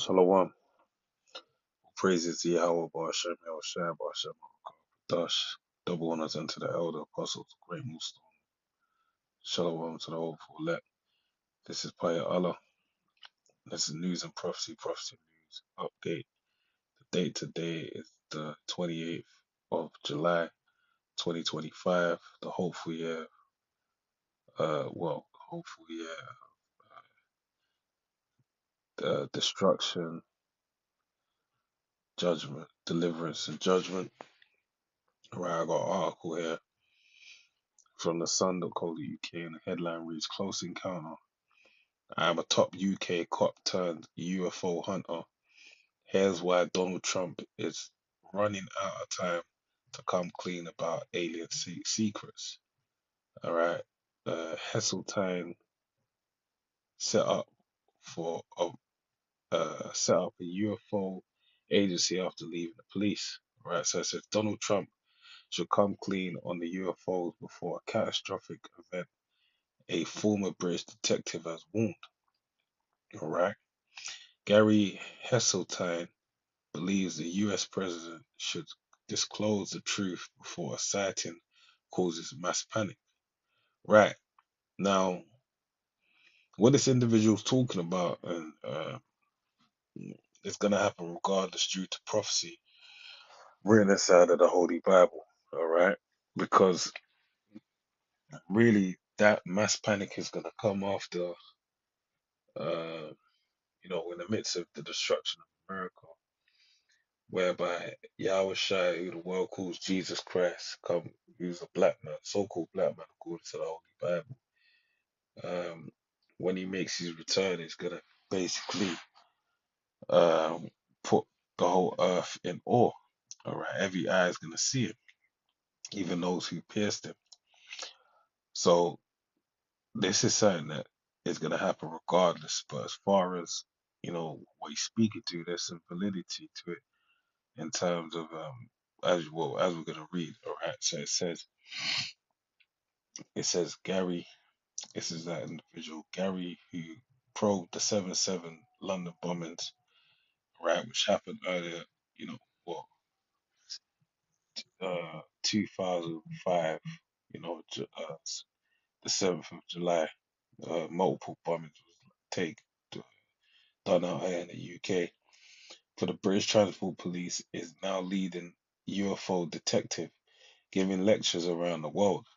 Shalom. Praises to Yahweh, Ba'ashem, Yahushua, Ba'ashem, Dash. Double honors unto the elder apostles, great Muslim. Shalom to the hopeful elect. This is Paya Allah. This is news and prophecy news update. The date today is the 28th of July, 2025. The hopeful year, hopeful year, destruction, judgment, deliverance, and judgment. Right, I got an article here from the Sun.co.uk, and the headline reads Close Encounter. I'm a top UK cop turned UFO hunter. Here's why Donald Trump is running out of time to come clean about alien secrets. All right. Heseltine set up for set up a UFO agency after leaving the police. All right. So it says Donald Trump should come clean on the UFOs before a catastrophic event. A former British detective has warned. All right. Gary Heseltine believes the US president should disclose the truth before a sighting causes mass panic. Right. Now, what this individual's talking about, and it's going to happen regardless due to prophecy written inside of the Holy Bible. All right. Because really, that mass panic is going to come after, in the midst of the destruction of America, whereby Yahweh Shai, who the world calls Jesus Christ, come who's a black man, so-called black man according to the Holy Bible. When he makes his return, he's gonna basically um, put the whole earth in awe. All right, every eye is gonna see him, even those who pierced him. So this is something that is gonna happen regardless. But as far as what he's speaking to, there's some validity to it in terms of as we're gonna read. All right, so it says Gary. This is that individual Gary who probed the 7/7 London bombings, right, which happened earlier. You know what? 2005. The 7th of July. Multiple bombings was take done out here in the UK. For the British Transport Police is now leading UFO detective, giving lectures around the world.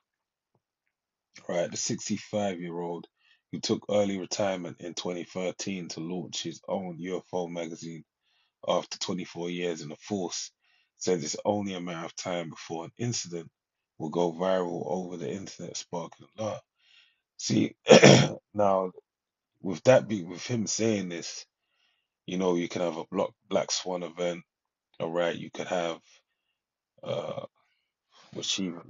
Right, the 65-year-old who took early retirement in 2013 to launch his own UFO magazine after 24 years in the force, says it's only a matter of time before an incident will go viral over the internet, sparking a lot. See, now with him saying this, you can have a Black Swan event, all right. You could have uh, which even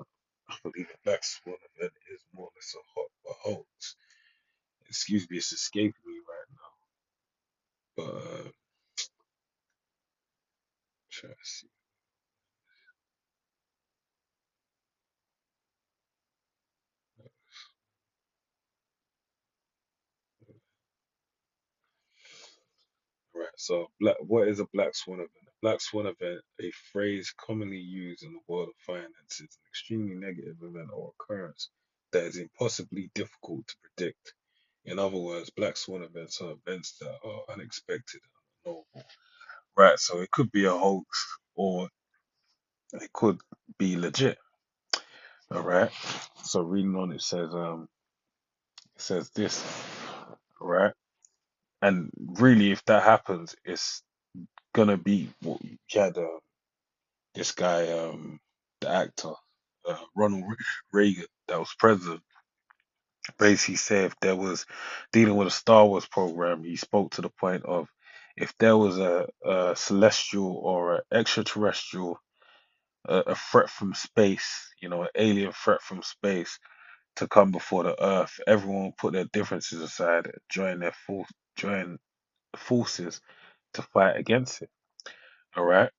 I believe a Black Swan event is more or less a hoax. Excuse me, it's escaping me right now. But try to see. Right. So, what is a Black Swan event? A Black Swan event, a phrase commonly used in the world of finance, is an extremely negative event or occurrence that is impossibly difficult to predict. In other words, Black Swan events are events that are unexpected and unknowable. Right. So it could be a hoax or it could be legit. All right. So reading on it says this. All right. And really, if that happens, it's gonna be what you had. This guy, the actor, Ronald Reagan, that was president, basically said if there was dealing with a Star Wars program, he spoke to the point of if there was a celestial or an extraterrestrial, a threat from space, an alien threat from space to come before the Earth, everyone will put their differences aside and join forces to fight against it. All right.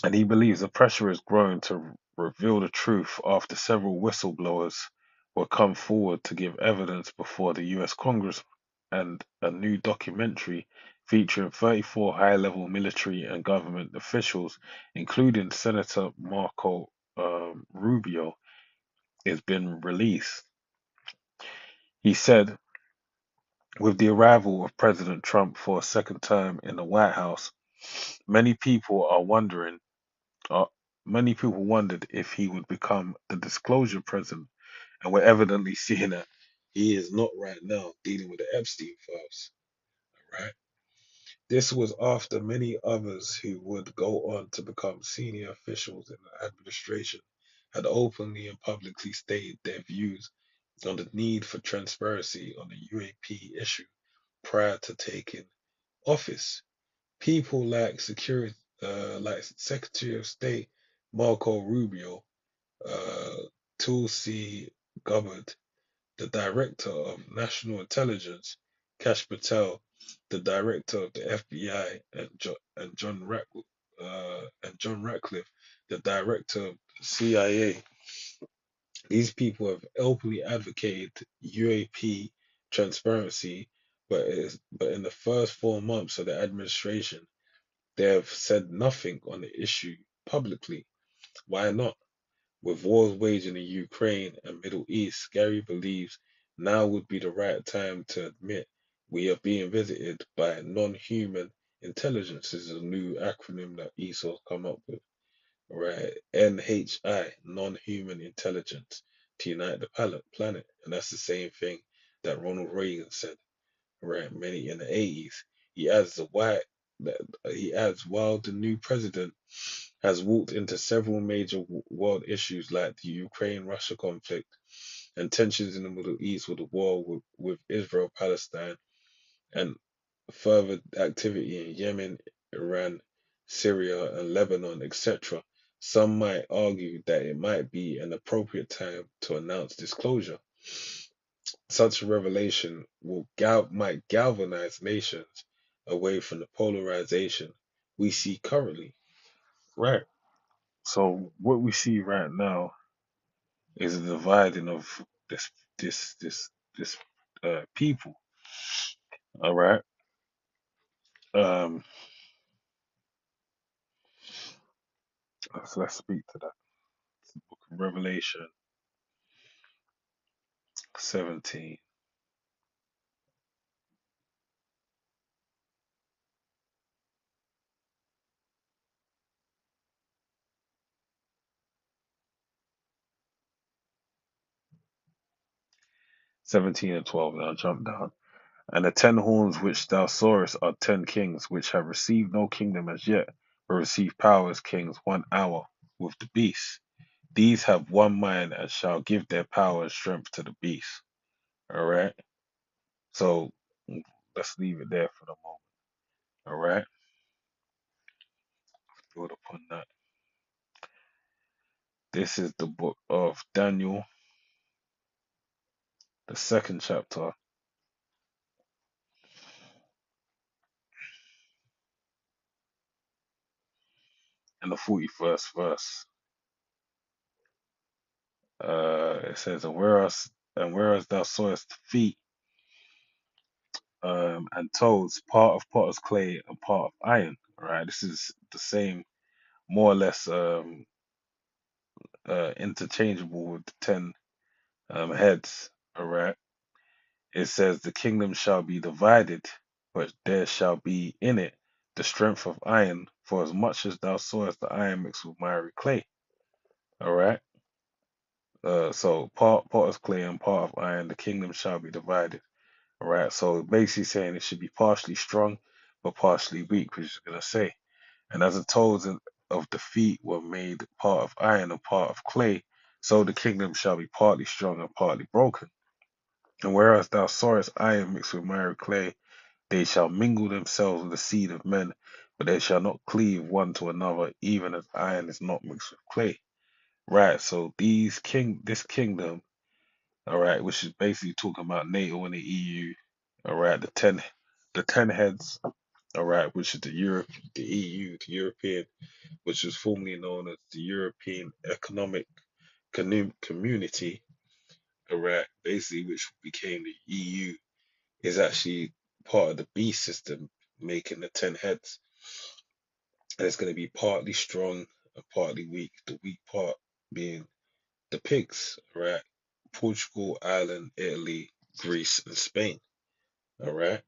And he believes the pressure is growing to reveal the truth after several whistleblowers will come forward to give evidence before the US Congress, and a new documentary featuring 34 high-level military and government officials, including Senator Marco Rubio, has been released. He said, with the arrival of President Trump for a second term in the White House, many people are wondering, uh, many people wondered if he would become the disclosure president, and we're evidently seeing that he is not right now dealing with the Epstein files. Right? This was after many others who would go on to become senior officials in the administration had openly and publicly stated their views on the need for transparency on the UAP issue prior to taking office. People like Secretary of State Marco Rubio, uh, Tulsi Gabbard, the Director of National Intelligence, Kash Patel, the Director of the FBI, and John Ratcliffe, the Director of the CIA. These people have openly advocated UAP transparency, but in the first 4 months of the administration, they have said nothing on the issue publicly. Why not? With wars waging in Ukraine and Middle East, Gary believes now would be the right time to admit we are being visited by non-human intelligence. This is a new acronym that ESO's come up with, right? NHI, non-human intelligence, to unite the planet. And that's the same thing that Ronald Reagan said, right? Many in the 80s. He adds the why that he adds while the new president has walked into several major world issues like the Ukraine-Russia conflict and tensions in the Middle East with the war with Israel, Palestine, and further activity in Yemen, Iran, Syria, and Lebanon, etc. Some might argue that it might be an appropriate time to announce disclosure. Such a revelation might galvanize nations away from the polarization we see currently. Right. So what we see right now is a dividing of this this people. All right. Um. So let's speak to that. Book of Revelation 17, 17 and 12. Now jump down. And the 10 horns which thou sawest are 10 kings, which have received no kingdom as yet, but receive power as kings 1 hour with the beast. These have one mind and shall give their power and strength to the beast. All right. So let's leave it there for the moment. All right. Build upon that. This is the book of Daniel, the second chapter, and the 41st verse. It says, and whereas thou sawest feet and toes, part of potter's clay and part of iron. All right. This is the same, more or less, interchangeable with the 10 heads. All right. It says, the kingdom shall be divided, but there shall be in it the strength of iron, for as much as thou sawest the iron mixed with miry clay. All right. So part potter's clay and part of iron, the kingdom shall be divided. All right. So basically saying it should be partially strong, but partially weak, which is gonna say. And as the toes of the feet were made part of iron and part of clay, so the kingdom shall be partly strong and partly broken. And whereas thou sawest iron mixed with miry clay, they shall mingle themselves with the seed of men, but they shall not cleave one to another, even as iron is not mixed with clay. Right. So this kingdom, all right, which is basically talking about NATO and the EU. All right, the ten heads. All right, which is the EU, the European, which was formerly known as the European Economic Community. All right, basically, which became the EU, is actually part of the beast system, making the 10 heads. And it's going to be partly strong and partly weak. The weak part being the pigs, right? Portugal, Ireland, Italy, Greece, and Spain. All right.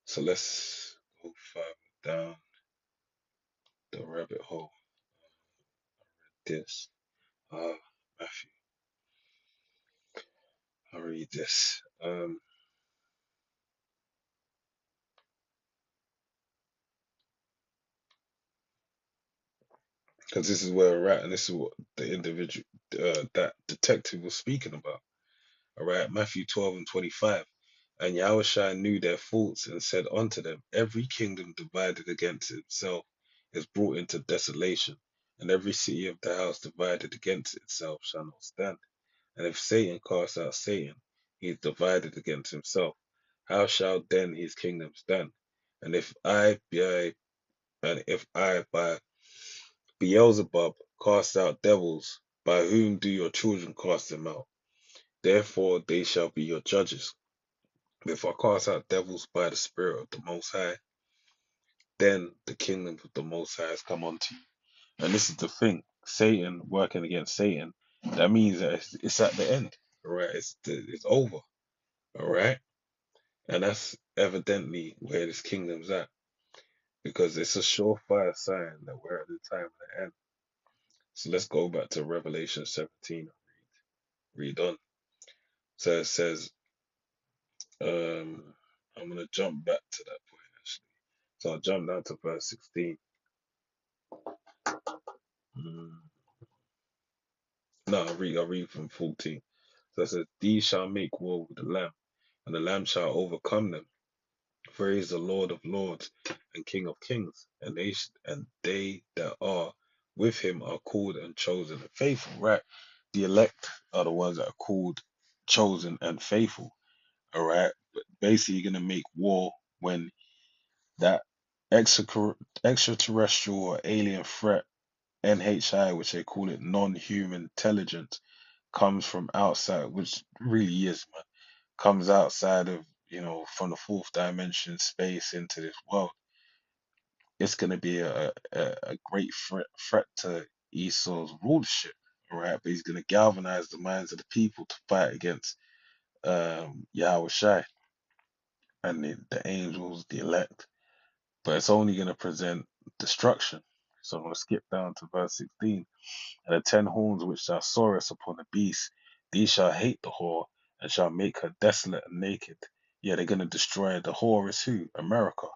So let's go further down the rabbit hole. This. Matthew, I'll read this. Because this is where we're at, and this is what the individual, that detective was speaking about. All right, Matthew 12 and 25. And Yahushua knew their faults and said unto them, every kingdom divided against itself is brought into desolation, and every city of the house divided against itself shall not stand. And if Satan cast out Satan, he is divided against himself. How shall then his kingdom stand? And if I by Beelzebub cast out devils, by whom do your children cast them out? Therefore they shall be your judges. If I cast out devils by the Spirit of the Most High, then the kingdom of the Most High has come unto you. And this is the thing: Satan working against Satan. That means that it's at the end, all right? It's over, all right? And that's evidently where this kingdom's at, because it's a surefire sign that we're at the time of the end. So let's go back to Revelation 17 and read on. So it says, I'm gonna jump back to that point actually. So I'll jump down to verse 16. Mm. No, I'll read from 14. So it says, these shall make war with the Lamb, and the Lamb shall overcome them. For he is the Lord of lords and King of kings, and they that are with him are called and chosen and faithful. Right, the elect are the ones that are called, chosen, and faithful. All right, but basically, you're gonna make war when that extraterrestrial or alien threat, NHI, which they call it, non-human intelligence, comes from outside, which really is, man, comes outside of, from the fourth dimension space into this world. It's going to be a great threat to Esau's rulership, all right? But he's going to galvanize the minds of the people to fight against Yahweh Shai and the angels, the elect. But it's only going to present destruction. So I'm going to skip down to verse 16. And the 10 horns which thou sawest upon the beast, these shall hate the whore, and shall make her desolate and naked. Yeah, they're going to destroy the whore is who? America.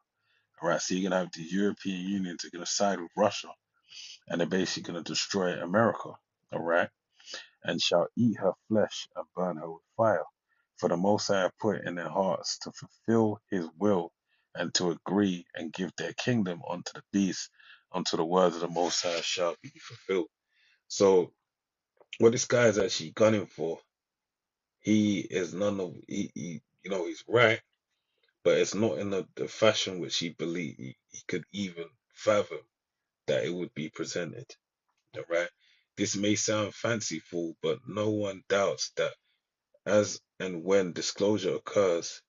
All right, so you're going to have the European Union, they're going to side with Russia, and they're basically going to destroy America. All right, and shall eat her flesh and burn her with fire. For the Most High have put in their hearts to fulfill his will and to agree and give their kingdom unto the beast, until the words of the Most High shall be fulfilled. So, what this guy is actually gunning for, he is none of he's right, but it's not in the fashion which he believed he could even fathom that it would be presented. All right, this may sound fanciful, but no one doubts that as and when disclosure occurs,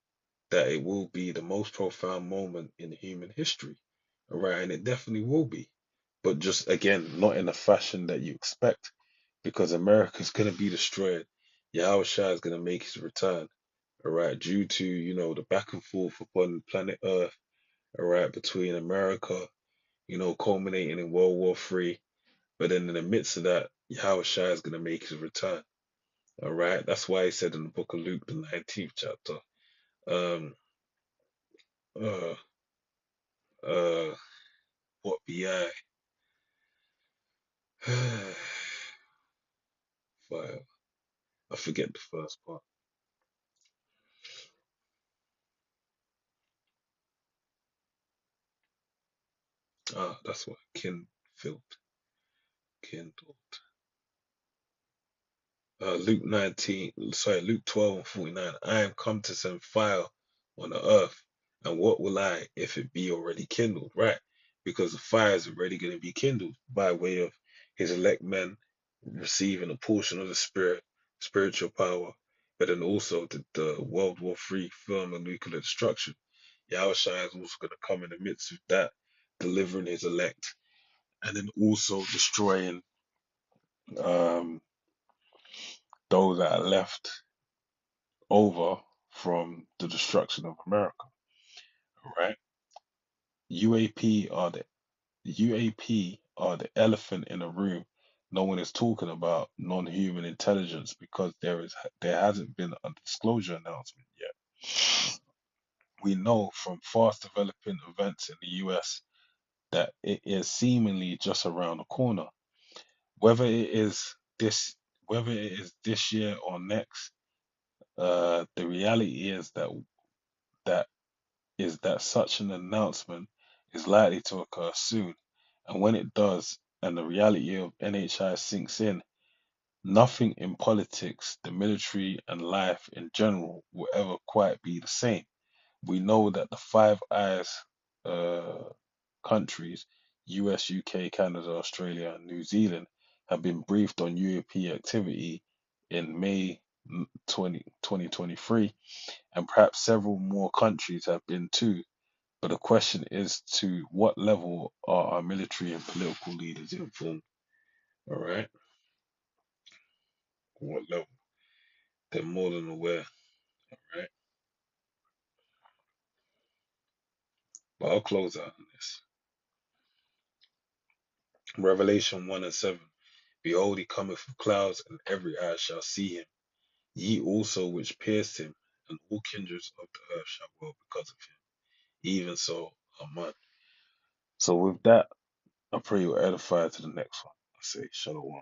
that it will be the most profound moment in human history. All right, and it definitely will be, but just again, not in the fashion that you expect, because America's going to be destroyed. Yahweh Shai is going to make his return, all right, due to, the back and forth upon planet Earth, all right, between America, culminating in World War III. But then in the midst of that, Yahweh Shai is going to make his return, all right. That's why he said in the book of Luke, the 19th chapter, um, uh, uh, what be I? Fire. I forget the first part. Ah, that's what kindled. Luke 12 and 49. I am come to send fire on the earth, and what will I if it be already kindled? Right, because the fire is already going to be kindled by way of his elect men receiving a portion of the spiritual power, but then also the World War III thermonuclear destruction. Yahushua is also going to come in the midst of that, delivering his elect, and then also destroying um, those that are left over from the destruction of America. Right? UAP are the UAP are the elephant in the room. No one is talking about non-human intelligence because there hasn't been a disclosure announcement yet. We know from fast developing events in the US that it is seemingly just around the corner. Whether it is this whether it is this year or next, the reality that is that such an announcement is likely to occur soon. And when it does, and the reality of NHI sinks in, nothing in politics, the military, and life in general will ever quite be the same. We know that the Five Eyes uh, countries, US, UK, Canada, Australia, and New Zealand, have been briefed on UAP activity in May 2023, and perhaps several more countries have been too. But the question is, to what level are our military and political leaders informed? All right, what level? They're more than aware. Right, but I'll close out on this. Revelation 1:7. Behold, he cometh with clouds, and every eye shall see him. Ye also which pierced him, and all kindreds of the earth shall wail because of him. Even so, Amen. So with that, I pray you're edified to the next one. I say, Shalom.